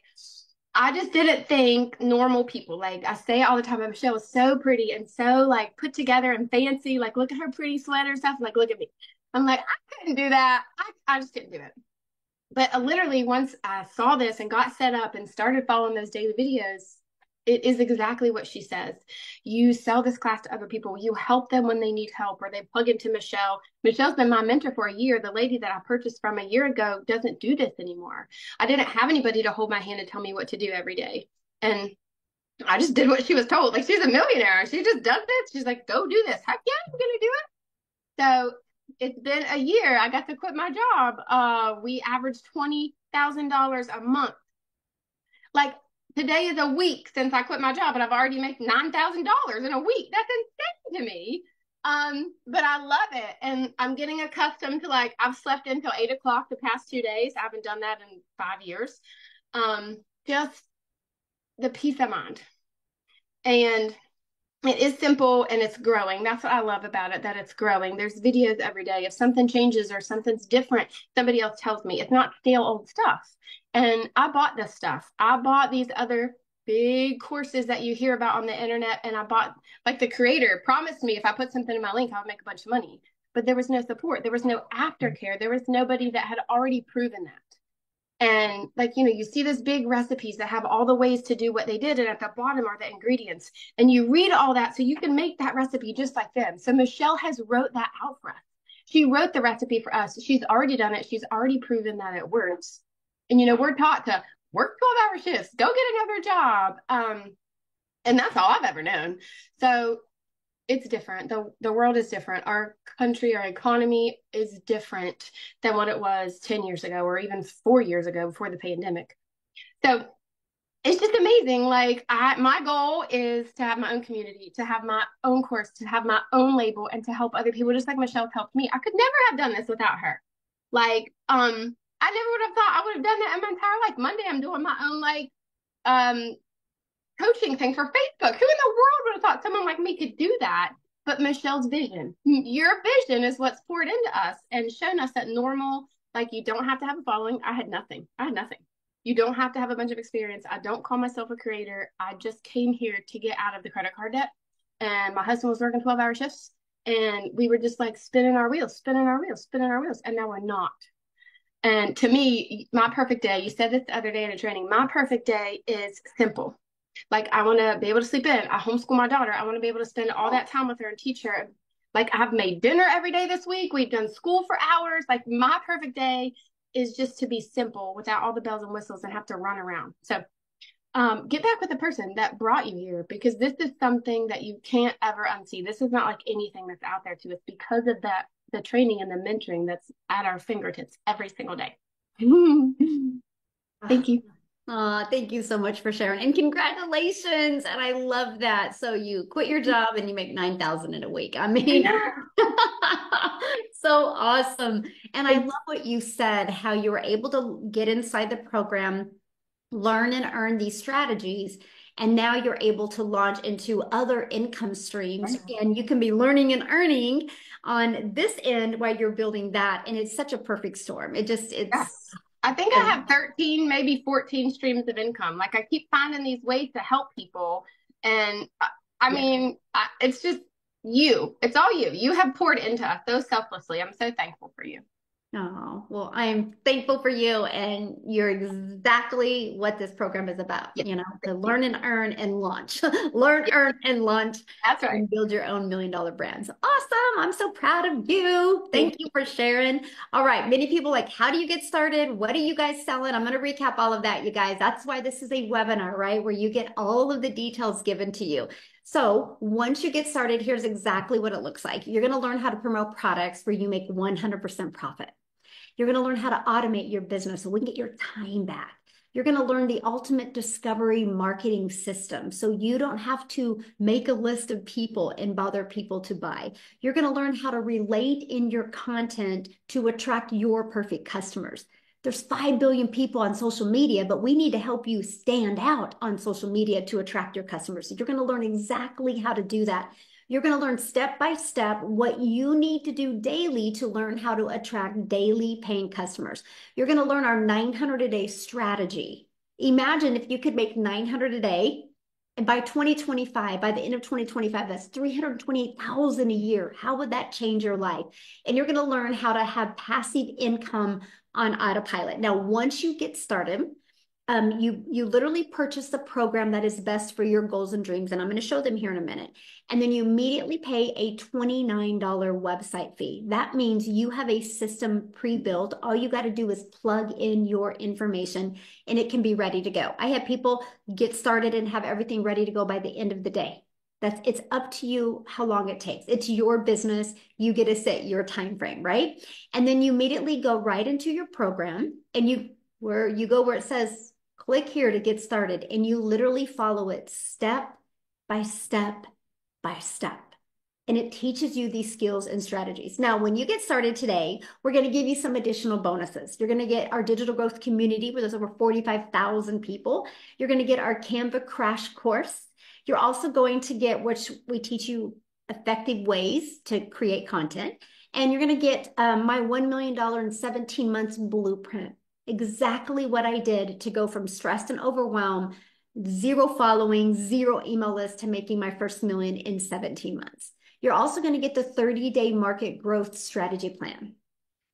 [SPEAKER 4] I just didn't think normal people, like I say all the time, Michelle was so pretty and so like put together and fancy. Like, look at her pretty sweater stuff. Like, look at me. I'm like, I couldn't do that. I just couldn't do it. But literally, once I saw this and got set up and started following those daily videos, it is exactly what she says. You sell this class to other people. You help them when they need help, or they plug into Michelle. Michelle's been my mentor for a year. The lady that I purchased from a year ago doesn't do this anymore. I didn't have anybody to hold my hand and tell me what to do every day. And I just did what she was told. Like, she's a millionaire. She just does this. She's like, go do this. Heck yeah, I'm going to do it. So it's been a year. I got to quit my job. We averaged $20,000 a month. Like, today is a week since I quit my job, and I've already made $9,000 in a week. That's insane to me. But I love it, and I'm getting accustomed to like I've slept until 8 o'clock the past 2 days. I haven't done that in 5 years. Just the peace of mind, and it is simple and it's growing. That's what I love about it, that it's growing. There's videos every day. If something changes or something's different, somebody else tells me. It's not stale old stuff. And I bought this stuff. I bought these other big courses that you hear about on the internet. And I bought, like the creator promised me if I put something in my link, I would make a bunch of money. But there was no support. There was no aftercare. There was nobody that had already proven that. And like, you know, you see these big recipes that have all the ways to do what they did. And at the bottom are the ingredients. And you read all that so you can make that recipe just like them. So Michelle has wrote that out for us. She wrote the recipe for us. She's already done it. She's already proven that it works. And, you know, we're taught to work 12-hour shifts, go get another job. And that's all I've ever known. So it's different. The world is different. Our country, our economy is different than what it was 10 years ago or even 4 years ago before the pandemic. So it's just amazing. Like my goal is to have my own community, to have my own course, to have my own label, and to help other people just like Michelle's helped me. I could never have done this without her. Like, I never would have thought I would have done that in my entire life. Monday, I'm doing my own like coaching thing for Facebook. Who in the world would have thought someone like me could do that? But Michelle's vision, your vision is what's poured into us and shown us that normal, like you don't have to have a following. I had nothing. You don't have to have a bunch of experience. I don't call myself a creator. I just came here to get out of the credit card debt. And my husband was working 12-hour shifts. And we were just like spinning our wheels. And now we're not. And to me, my perfect day, you said this the other day in a training, my perfect day is simple. Like, I want to be able to sleep in. I homeschool my daughter. I want to be able to spend all that time with her and teach her. Like, I've made dinner every day this week. We've done school for hours. Like, my perfect day is just to be simple without all the bells and whistles and have to run around. So get back with the person that brought you here, because this is something that you can't ever unsee. This is not like anything that's out there to us because of that, the training and the mentoring that's at our fingertips every single day. Thank you.
[SPEAKER 1] Thank you so much for sharing, and congratulations. And I love that. So you quit your job and you make 9,000 in a week. I mean, so awesome. And I love what you said, how you were able to get inside the program, learn and earn these strategies, and now you're able to launch into other income streams, and you can be learning and earning on this end while you're building that. And it's such a perfect storm. It's
[SPEAKER 4] yes. I think I have 13, maybe 14 streams of income. Like, I keep finding these ways to help people. And I mean, it's just, It's all you. You have poured into us so selflessly. I'm so thankful for you.
[SPEAKER 1] Oh, well, I'm thankful for you, and you're exactly what this program is about,
[SPEAKER 4] Yeah,
[SPEAKER 1] to
[SPEAKER 4] thank you.
[SPEAKER 1] learn and earn and launch. Learn,
[SPEAKER 4] Yeah,
[SPEAKER 1] earn, and launch
[SPEAKER 4] that's right.
[SPEAKER 1] and build your own $1 million brands. Awesome. I'm so proud of you.
[SPEAKER 4] Thank
[SPEAKER 1] Thank you for sharing. All right. Many people like, how do you get started? What are you guys selling? I'm going to recap all of that, you guys. That's why this is a webinar, right? Where you get all of the details given to you. So once you get started, here's exactly what it looks like. You're going to learn how to promote products where you make 100% profit. You're going to learn how to automate your business so we can get your time back. You're going to learn the ultimate discovery marketing system so you don't have to make a list of people and bother people to buy. You're going to learn how to relate in your content to attract your perfect customers. There's 5 billion people on social media, but we need to help you stand out on social media to attract your customers. So you're going to learn exactly how to do that. You're going to learn step by step what you need to do daily to learn how to attract daily paying customers. You're going to learn our 900 a day strategy. Imagine if you could make 900 a day, and by 2025, by the end of 2025, that's 328,000 a year. How would that change your life? And you're going to learn how to have passive income on autopilot. Now, once you get started, you literally purchase the program that is best for your goals and dreams, and I'm going to show them here in a minute. And then you immediately pay a $29 website fee. That means you have a system pre-built. All you got to do is plug in your information, and it can be ready to go. I have people get started and have everything ready to go by the end of the day. It's up to you how long it takes. It's your business. You get to set your time frame, right? And then you immediately go right into your program, and where it says click here to get started, and you literally follow it step by step by step. And it teaches you these skills and strategies. Now, when you get started today, we're going to give you some additional bonuses. You're going to get our digital growth community where there's over 45,000 people. You're going to get our Canva crash course. You're also going to get, which we teach you effective ways to create content. And you're going to get my $1 million in 17 months blueprint. Exactly what I did to go from stressed and overwhelmed, zero following, zero email list to making my first million in 17 months. You're also going to get the 30-day market growth strategy plan.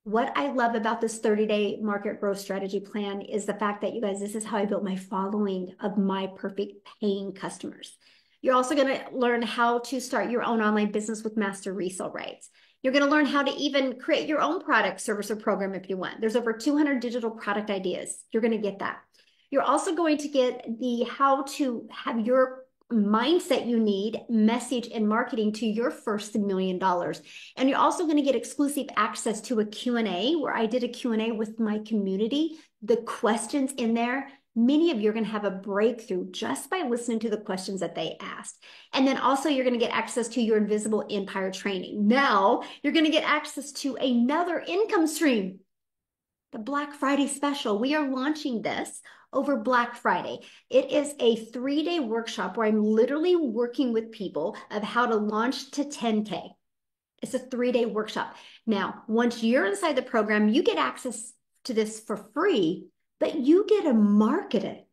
[SPEAKER 1] What I love about this 30-day market growth strategy plan is the fact that, you guys, this is how I built my following of my perfect paying customers. You're also going to learn how to start your own online business with master resale rights. You're going to learn how to even create your own product, service, or program if you want. There's over 200 digital product ideas. You're going to get that. You're also going to get the how to have your mindset you need, message, and marketing to your first $1 million. And you're also going to get exclusive access to a Q&A where I did a Q&A with my community. The questions in there, many of you are going to have a breakthrough just by listening to the questions that they asked. And then also you're going to get access to your invisible empire training. Now you're going to get access to another income stream, the Black Friday special. We are launching this over Black Friday. It is a 3-day workshop where I'm literally working with people of how to launch to 10K. It's a 3-day workshop. Now, once you're inside the program, you get access to this for free, but you get to market it.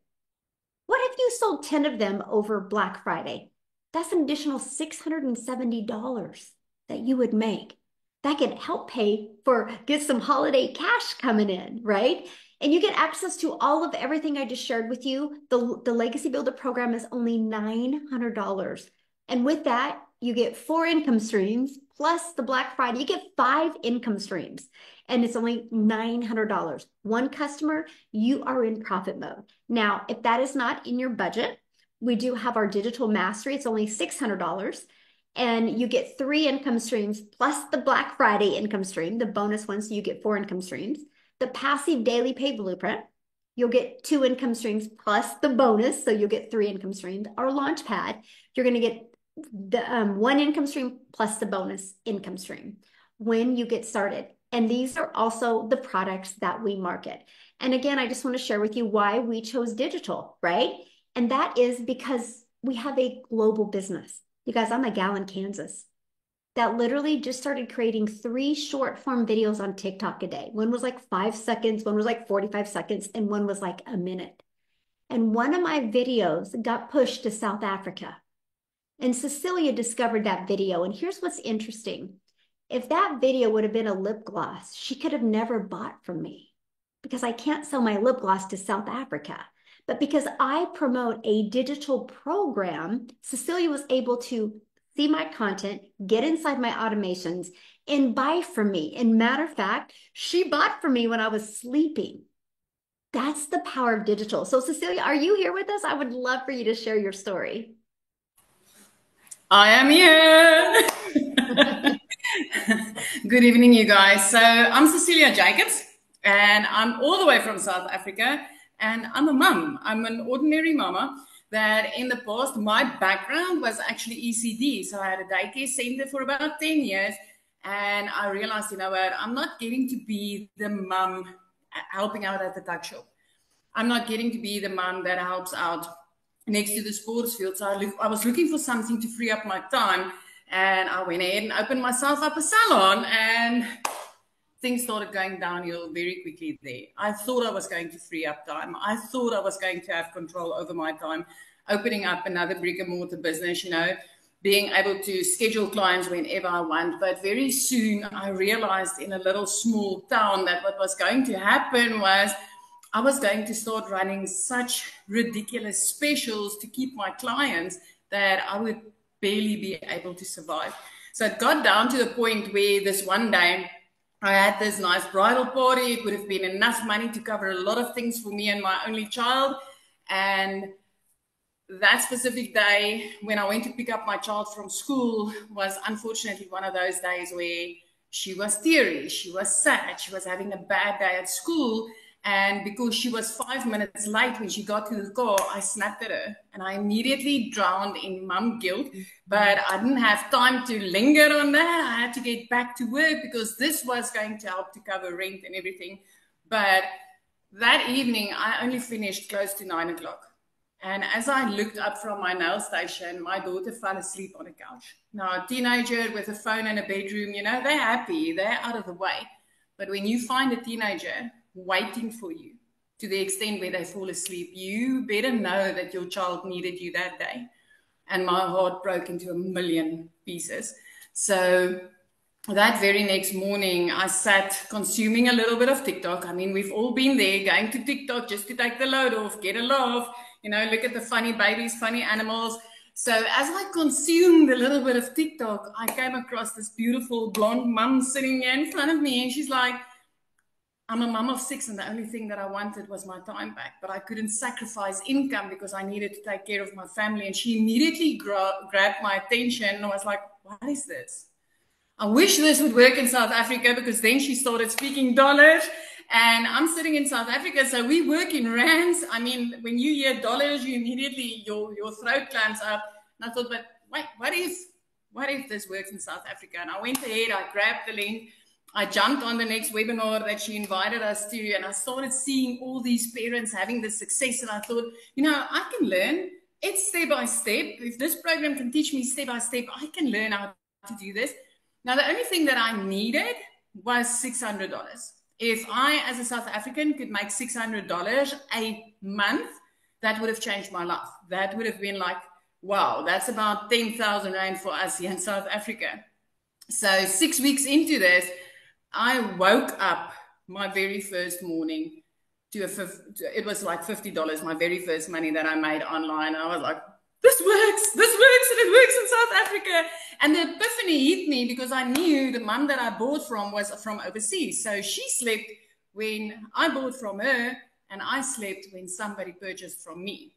[SPEAKER 1] What if you sold 10 of them over Black Friday? That's an additional $670 that you would make. That can help get some holiday cash coming in, right? And you get access to all of everything I just shared with you. The Legacy Builder program is only $900. And with that, you get 4 income streams plus the Black Friday. You get 5 income streams, and it's only $900. One customer, you are in profit mode. Now, if that is not in your budget, we do have our digital mastery. It's only $600. And you get 3 income streams plus the Black Friday income stream, the bonus one, so you get 4 income streams. The passive daily pay blueprint, you'll get 2 income streams plus the bonus, so you'll get 3 income streams. Our launch pad, you're going to get the 1 income stream plus the bonus income stream when you get started. And these are also the products that we market. And again, I just want to share with you why we chose digital, right? And that is because we have a global business. You guys, I'm a gal in Kansas that literally just started creating 3 short form videos on TikTok a day. One was like 5 seconds, one was like 45 seconds, and one was like a minute. And one of my videos got pushed to South Africa. And Cecilia discovered that video. And here's what's interesting. If that video would have been a lip gloss, she could have never bought from me because I can't sell my lip gloss to South Africa. But because I promote a digital program, Cecilia was able to see my content, get inside my automations, and buy from me. And matter of fact, she bought from me when I was sleeping. That's the power of digital. So, Cecilia, are you here with us? I would love for you to share your story.
[SPEAKER 5] I am here. Good evening, you guys. So I'm Cecilia Jacobs, and I'm all the way from South Africa, and I'm a mum. I'm an ordinary mama that in the past, my background was actually ECD. So I had a daycare center for about 10 years, and I realized, you know what, I'm not getting to be the mum helping out at the tuck shop. I'm not getting to be the mum that helps out next to the sports field. So I was looking for something to free up my time, and I went ahead and opened myself up a salon, and things started going downhill very quickly there. I thought I was going to free up time. I thought I was going to have control over my time, opening up another brick and mortar business, you know, being able to schedule clients whenever I want. But very soon I realized in a little small town that what was going to happen was I was going to start running such ridiculous specials to keep my clients that I would barely be able to survive. So it got down to the point where this one day I had this nice bridal party. It would have been enough money to cover a lot of things for me and my only child. And that specific day when I went to pick up my child from school was unfortunately one of those days where she was teary, she was sad, she was having a bad day at school. And because she was 5 minutes late when she got to the car, I snapped at her and I immediately drowned in mum guilt. But I didn't have time to linger on that. I had to get back to work because this was going to help to cover rent and everything. But that evening, I only finished close to 9 o'clock. And as I looked up from my nail station, my daughter fell asleep on a couch. Now, a teenager with a phone in a bedroom, you know, they're happy, they're out of the way. But when you find a teenager waiting for you to the extent where they fall asleep, you better know that your child needed you that day. And my heart broke into a million pieces. So that very next morning, I sat consuming a little bit of TikTok. I mean, we've all been there, going to TikTok just to take the load off, get a laugh, you know, look at the funny babies, funny animals. So as I consumed a little bit of TikTok, I came across this beautiful blonde mum sitting here in front of me, and she's like, I'm a mum of 6, and the only thing that I wanted was my time back, but I couldn't sacrifice income because I needed to take care of my family. And she immediately grabbed my attention, and I was like, what is this? I wish this would work in South Africa, because then she started speaking dollars, and I'm sitting in South Africa, so we work in rands. I mean, when you hear dollars, you immediately, your throat clamps up. And I thought, but wait, what if this works in South Africa? And I went ahead, I grabbed the link, I jumped on the next webinar that she invited us to, and I started seeing all these parents having this success. And I thought, you know, I can learn. It's step by step. If this program can teach me step by step, I can learn how to do this. Now, the only thing that I needed was $600. If I, as a South African, could make $600 a month, that would have changed my life. That would have been like, wow, that's about 10,000 Rand for us here in South Africa. So 6 weeks into this, I woke up my very first morning to it was like $50, my very first money that I made online. And I was like, this works, and it works in South Africa. And the epiphany hit me because I knew the mum that I bought from was from overseas. So she slept when I bought from her, and I slept when somebody purchased from me.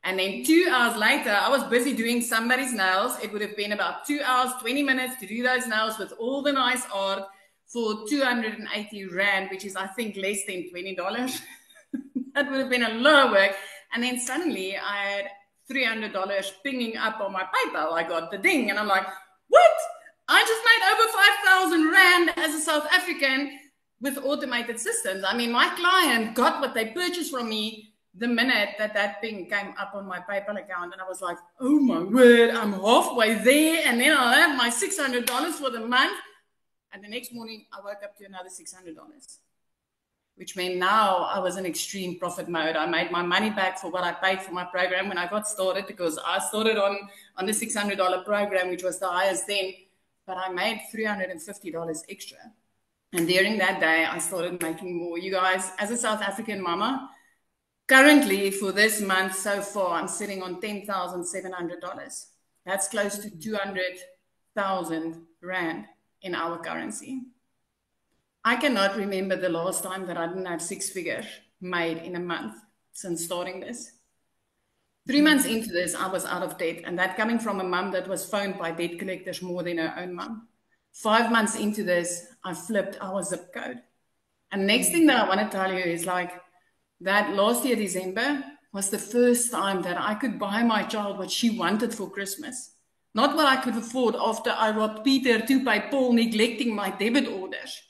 [SPEAKER 5] And then 2 hours later, I was busy doing somebody's nails. It would have been about 2 hours, 20 minutes to do those nails with all the nice art for 280 Rand, which is, I think, less than $20. That would have been a lot of work. And then suddenly I had $300 pinging up on my PayPal. I got the ding, and I'm like, what? I just made over 5,000 Rand as a South African with automated systems. I mean, my client got what they purchased from me the minute that ping came up on my PayPal account. And I was like, oh my word, I'm halfway there. And then I'll have my $600 for the month. And the next morning, I woke up to another $600. which meant now I was in extreme profit mode. I made my money back for what I paid for my program when I got started, because I started on the $600 program, which was the highest then, but I made $350 extra. And during that day, I started making more. You guys, as a South African mama, currently for this month so far, I'm sitting on $10,700. That's close to 200,000 Rand in our currency. I cannot remember the last time that I didn't have six figures made in a month since starting this. 3 months into this, I was out of debt, and that coming from a mum that was phoned by debt collectors more than her own mum. 5 months into this, I flipped our zip code. And next thing that I want to tell you is like that last year, December, was the first time that I could buy my child what she wanted for Christmas. Not what I could afford after I robbed Peter to pay Paul, neglecting my debit orders.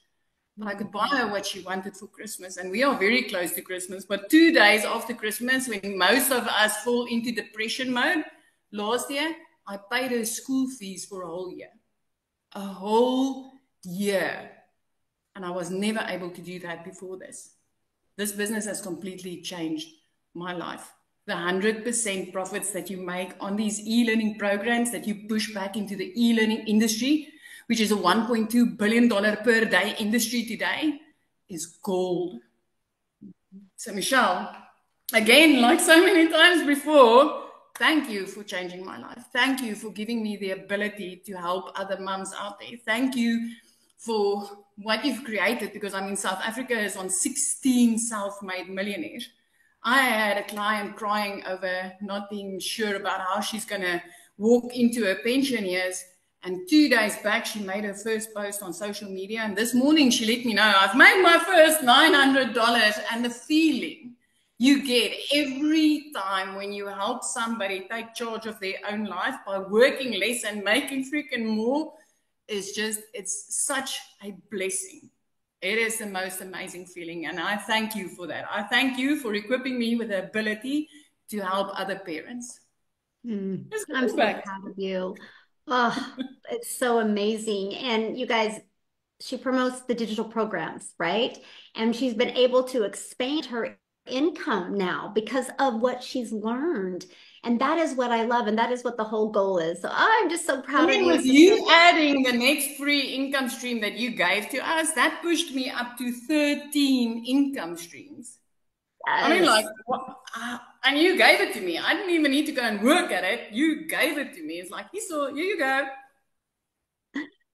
[SPEAKER 5] But I could buy her what she wanted for Christmas. And we are very close to Christmas. But 2 days after Christmas, when most of us fall into depression mode, last year, I paid her school fees for a whole year. A whole year. And I was never able to do that before this. This business has completely changed my life. The 100% profits that you make on these e-learning programs that you push back into the e-learning industry, which is a $1.2 billion per day industry today, is gold. So Michelle, again, like so many times before, thank you for changing my life. Thank you for giving me the ability to help other moms out there. Thank you for what you've created, because I mean, South Africa is on 16 self-made millionaires. I had a client crying over not being sure about how she's going to walk into her pension years. And 2 days back, she made her first post on social media. And this morning, she let me know, I've made my first $900. And the feeling you get every time when you help somebody take charge of their own life by working less and making freaking more is just, it's such a blessing. It is the most amazing feeling. And I thank you for that. I thank you for equipping me with the ability to help other parents.
[SPEAKER 1] I'm so proud of you. Oh, it's so amazing. And you guys, she promotes the digital programs, right? And she's been able to expand her income now because of what she's learned. And that is what I love. And that is what the whole goal is. So I'm just so proud of you.
[SPEAKER 5] With you adding the next free income stream that you gave to us, that pushed me up to 13 income streams. Yes. I mean, like, and you gave it to me. I didn't even need to go and work at it. You gave it to me. It's like, here you go.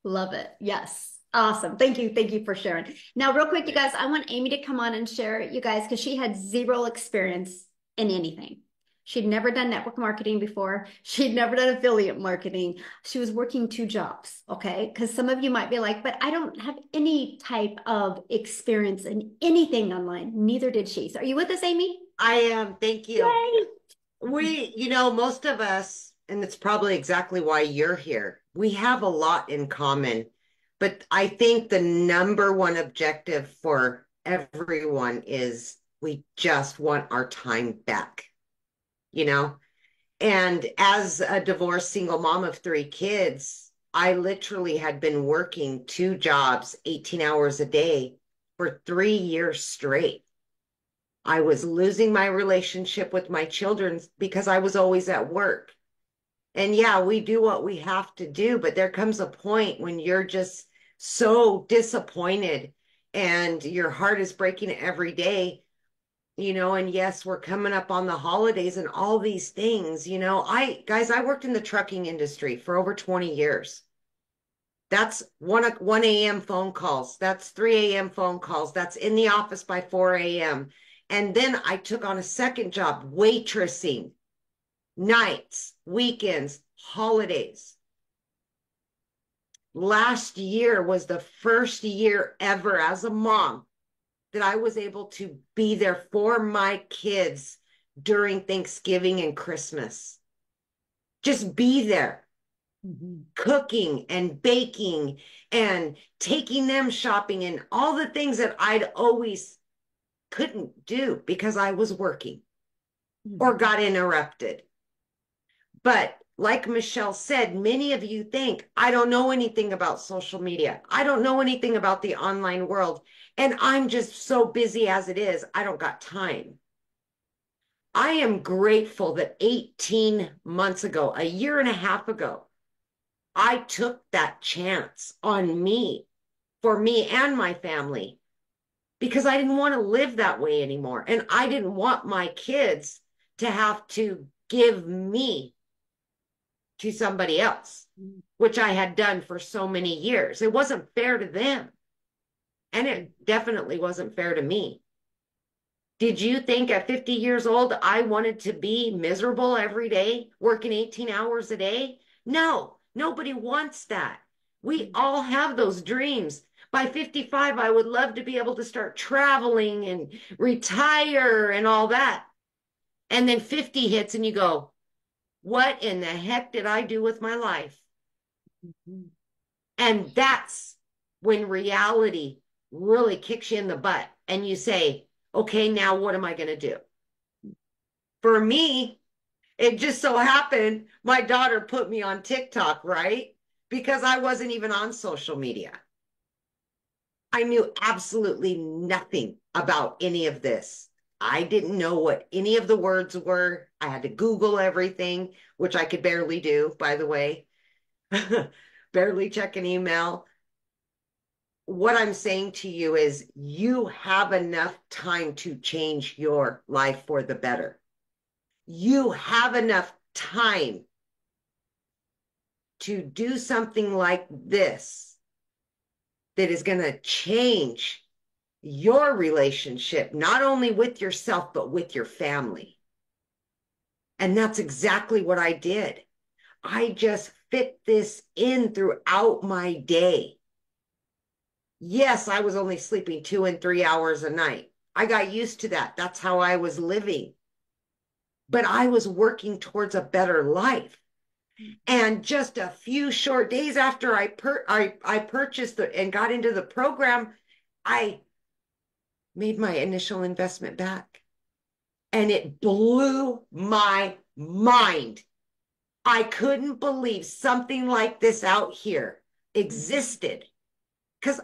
[SPEAKER 1] Love it. Yes. Awesome. Thank you. Thank you for sharing. Now, real quick, you guys, I want Amy to come on and share, you guys, because she had zero experience in anything. She'd never done network marketing before. She'd never done affiliate marketing. She was working 2 jobs, okay? Because some of you might be like, but I don't have any type of experience in anything online. Neither did she. So are you with us, Amy?
[SPEAKER 6] I am. Thank you. Yay. Most of us, and it's probably exactly why you're here, we have a lot in common. But I think the number one objective for everyone is we just want our time back. And as a divorced single mom of 3 kids, I literally had been working 2 jobs, 18 hours a day for 3 years straight. I was losing my relationship with my children because I was always at work. And yeah, we do what we have to do, but there comes a point when you're just so disappointed and your heart is breaking every day. And yes, we're coming up on the holidays and all these things, I worked in the trucking industry for over 20 years. That's 1 a.m. phone calls. That's 3 a.m. phone calls. That's in the office by 4 a.m. And then I took on a second job, waitressing, nights, weekends, holidays. Last year was the first year ever as a mom that I was able to be there for my kids during Thanksgiving and Christmas. Just be there, cooking and baking and taking them shopping and all the things that I'd always couldn't do because I was working or got interrupted. But like Michelle said, many of you think, I don't know anything about social media. I don't know anything about the online world. And I'm just so busy as it is. I don't got time. I am grateful that 18 months ago, a year and a half ago, I took that chance on me, for me and my family, because I didn't want to live that way anymore. And I didn't want my kids to have to give me to somebody else, which I had done for so many years. It wasn't fair to them. And it definitely wasn't fair to me. Did you think at 50 years old, I wanted to be miserable every day, working 18 hours a day? No, nobody wants that. We all have those dreams. By 55, I would love to be able to start traveling and retire and all that. And then 50 hits and you go, what in the heck did I do with my life? And that's when reality really kicks you in the butt and you say, okay, now what am I going to do? For me, it just so happened my daughter put me on TikTok, right? Because I wasn't even on social media. I knew absolutely nothing about any of this. I didn't know what any of the words were. I had to Google everything, which I could barely do, by the way. Barely check an email. What I'm saying to you is you have enough time to change your life for the better. You have enough time to do something like this that is going to change your relationship, not only with yourself, but with your family. And that's exactly what I did. I just fit this in throughout my day. Yes, I was only sleeping 2 and 3 hours a night. I got used to that. That's how I was living. But I was working towards a better life. And just a few short days after I purchased and got into the program, I made my initial investment back. And it blew my mind. I couldn't believe something like this out here existed. Because,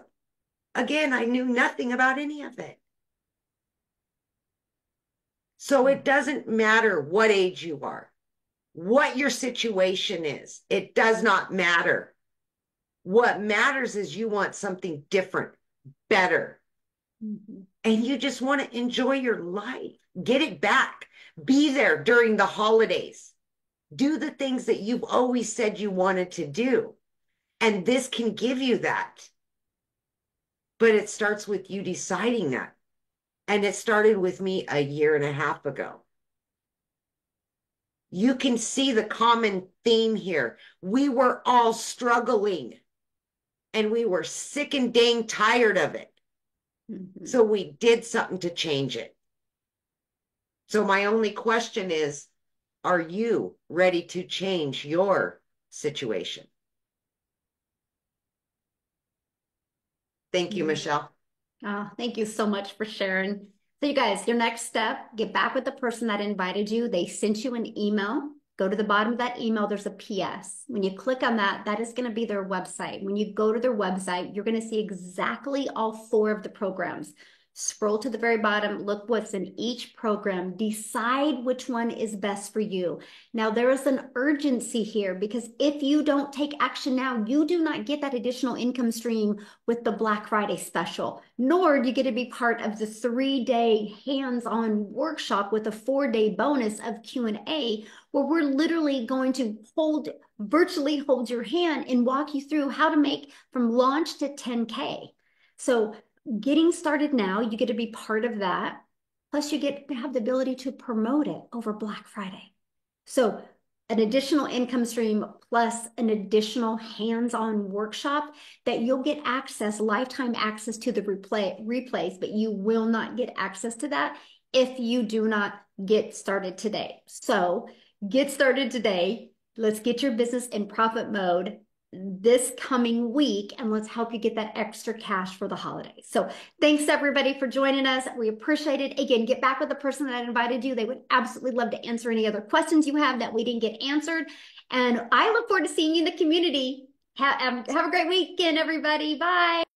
[SPEAKER 6] again, I knew nothing about any of it. So it doesn't matter what age you are, what your situation is. It does not matter. What matters is you want something different, better. And you just want to enjoy your life. Get it back. Be there during the holidays. Do the things that you've always said you wanted to do. And this can give you that. But it starts with you deciding that. And it started with me a year and a half ago. You can see the common theme here. We were all struggling. And we were sick and dang tired of it. So we did something to change it. So my only question is, are you ready to change your situation? Thank you, Michelle.
[SPEAKER 1] Oh, thank you so much for sharing. So you guys, your next step, get back with the person that invited you. They sent you an email. Go to the bottom of that email, there's a PS. When you click on that, that is going to be their website. When you go to their website, you're going to see exactly all 4 of the programs. Scroll to the very bottom, look what's in each program, decide which one is best for you. Now, there is an urgency here because if you don't take action now, you do not get that additional income stream with the Black Friday special, nor do you get to be part of the 3-day hands-on workshop with a 4-day bonus of Q&A, where we're literally going to virtually hold your hand and walk you through how to make from launch to 10K. So getting started now, you get to be part of that. Plus, you get to have the ability to promote it over Black Friday. So an additional income stream plus an additional hands-on workshop that you'll get access, lifetime access to the replays, but you will not get access to that if you do not get started today. So get started today. Let's get your business in profit mode. this coming week, and let's help you get that extra cash for the holidays. So thanks everybody for joining us. We appreciate it. Again, get back with the person that invited you. They would absolutely love to answer any other questions you have that we didn't get answered. And I look forward to seeing you in the community. Have a great weekend, everybody. Bye.